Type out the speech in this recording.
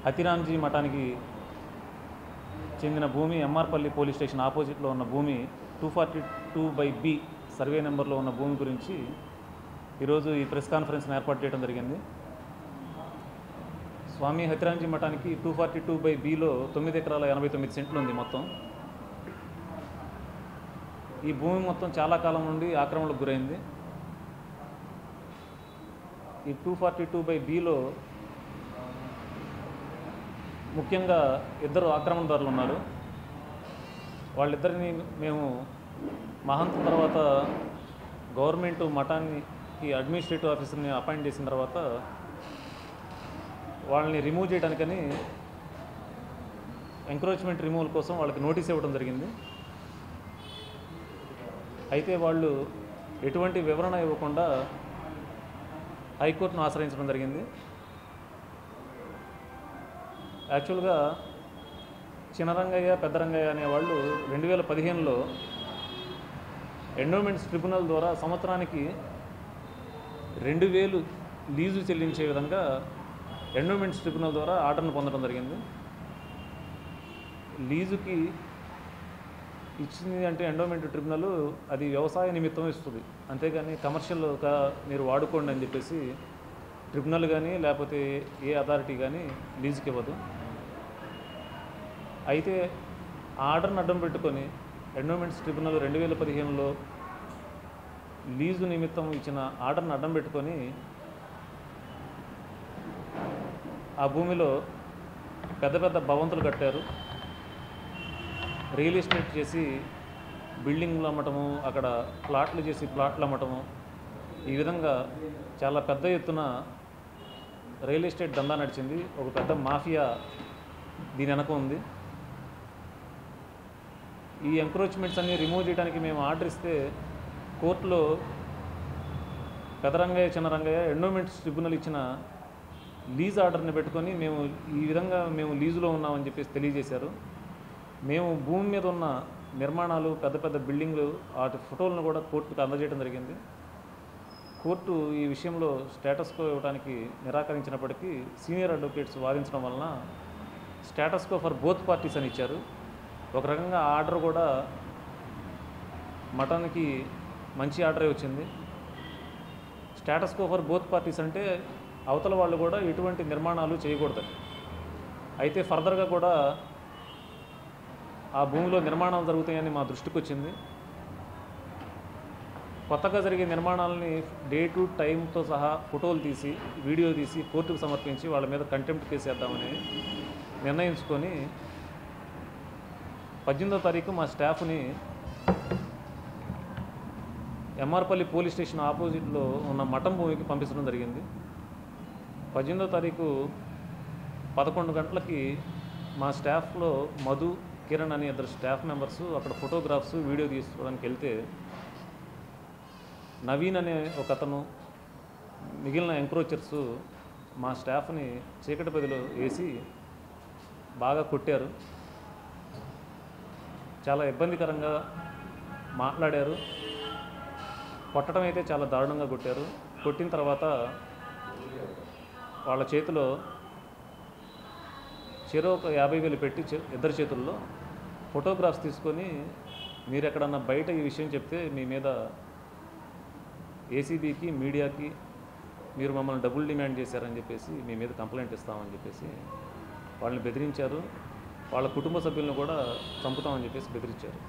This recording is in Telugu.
అతిరాంజీ మఠానికి చెందిన భూమి ఎంఆర్పల్లి పోలీస్ స్టేషన్ ఆపోజిట్లో ఉన్న భూమి 242/B సర్వే నెంబర్లో ఉన్న భూమి గురించి ఈరోజు ఈ ప్రెస్ కాన్ఫరెన్స్ని ఏర్పాటు చేయడం జరిగింది. స్వామి అతిరాంజీ మఠానికి 242/Bలో 9 ఎకరాల 89 సెంట్లు ఉంది మొత్తం. ఈ భూమి మొత్తం చాలా కాలం నుండి ఆక్రమణకు గురైంది. ఈ 242/Bలో ముఖ్యంగా ఇద్దరు ఆక్రమణదారులు ఉన్నారు. వాళ్ళిద్దరిని మేము మహంత్ తర్వాత గవర్నమెంట్ మఠానికి అడ్మినిస్ట్రేటివ్ ఆఫీసర్ని అపాయింట్ చేసిన తర్వాత వాళ్ళని రిమూవ్ చేయడానికని ఎంక్రోచ్మెంట్ రిమూవల్ కోసం వాళ్ళకి నోటీస్ ఇవ్వడం జరిగింది. అయితే వాళ్ళు ఎటువంటి వివరణ ఇవ్వకుండా హైకోర్టును ఆశ్రయించడం జరిగింది. యాక్చువల్గా చినరంగయ్య పెద్దరంగయ్య అనేవాళ్ళు 2015లో ఎండోమెంట్స్ ట్రిబ్యునల్ ద్వారా సంవత్సరానికి 2000 లీజు చెల్లించే విధంగా ఎండోమెంట్స్ ట్రిబ్యునల్ ద్వారా ఆర్డర్ను పొందడం జరిగింది. లీజుకి ఇచ్చింది అంటే ఎండోమెంట్ ట్రిబ్యునల్ అది వ్యవసాయ నిమిత్తం ఇస్తుంది, అంతేగాని కమర్షియల్గా మీరు వాడుకోండి అని చెప్పేసి ట్రిబ్యునల్ కానీ లేకపోతే ఏ అథారిటీ కానీ లీజుకి ఇవ్వదు. అయితే ఆ ఆర్డర్ని అడ్డం పెట్టుకొని ఎండోమెంట్స్ ట్రిబ్యునల్ 2015లో లీజు నిమిత్తం ఇచ్చిన ఆర్డర్ని అడ్డం పెట్టుకొని ఆ భూమిలో పెద్ద పెద్ద భవంతులు కట్టారు. రియల్ ఎస్టేట్ చేసి బిల్డింగ్లు అమ్మటము, అక్కడ ప్లాట్లు చేసి ప్లాట్లు అమ్మటము, ఈ విధంగా చాలా పెద్ద ఎత్తున రియల్ ఎస్టేట్ దందా నడిచింది. ఒక పెద్ద మాఫియా దీని వెనక ఉంది. ఈ ఎంక్రోచ్మెంట్స్ అన్నీ రిమూవ్ చేయడానికి మేము ఆర్డర్ ఇస్తే కోర్టులో పెదరంగయ్య చిన్నరంగయ్య ఎండోమెంట్స్ ట్రిబ్యునల్ ఇచ్చిన లీజ్ ఆర్డర్ని పెట్టుకొని మేము ఈ విధంగా మేము లీజులో ఉన్నామని చెప్పేసి తెలియజేశారు. మేము భూమి మీద ఉన్న నిర్మాణాలు, పెద్ద పెద్ద బిల్డింగ్లు, వాటి ఫోటోలను కూడా కోర్టుకు అందజేయడం జరిగింది. కోర్టు ఈ విషయంలో స్టేటస్ కో ఇవ్వడానికి నిరాకరించినప్పటికీ సీనియర్ అడ్వకేట్స్ వాదించడం వలన status quo for both parties అని ఇచ్చారు. ఒక రకంగా ఆర్డర్ కూడా మఠానికి మంచి ఆర్డరే వచ్చింది. Status quo for both parties అంటే అవతల వాళ్ళు కూడా ఎటువంటి నిర్మాణాలు చేయకూడదు. అయితే ఫర్దర్గా కూడా ఆ భూమిలో నిర్మాణాలు జరుగుతాయని మా దృష్టికి వచ్చింది. కొత్తగా జరిగే నిర్మాణాలని డేటు టైంతో సహా ఫోటోలు తీసి వీడియో తీసి కోర్టుకు సమర్పించి వాళ్ళ మీద కంటెంప్ట్ కేసు వేద్దామని నిర్ణయించుకొని 18వ తారీఖు మా స్టాఫ్ని ఎంఆర్పల్లి పోలీస్ స్టేషన్ ఆపోజిట్లో ఉన్న మఠం భూమికి పంపించడం జరిగింది. 18వ తారీఖు 11 గంటలకి మా స్టాఫ్లో మధు, కిరణ్ అనే ఇద్దరు స్టాఫ్ మెంబర్స్ అక్కడ ఫోటోగ్రాఫ్స్ వీడియో తీసుకోవడానికి వెళ్తే నవీన్ అనే ఒక అతను, మిగిలిన ఎంక్రోచర్స్ మా స్టాఫ్ని చీకటి గదిలో వేసి బాగా కొట్టారు. చాలా ఇబ్బందికరంగా మాట్లాడారు. కొట్టడం అయితే చాలా దారుణంగా కొట్టారు. కొట్టిన తర్వాత వాళ్ళ చేతిలో చెరో ఒక 50,000 పెట్టి ఇద్దరి చేతుల్లో ఫోటోగ్రాఫ్స్ తీసుకొని మీరు ఎక్కడన్నా బయట ఈ విషయం చెప్తే మీ మీద ఏసీబీకి, మీడియాకి మీరు మమ్మల్ని డబ్బులు డిమాండ్ చేశారని చెప్పేసి మీ మీద కంప్లైంట్ ఇస్తామని చెప్పేసి వాళ్ళని బెదిరించారు. వాళ్ళ కుటుంబ సభ్యులను కూడా చంపుతామని చెప్పేసి బెదిరించారు.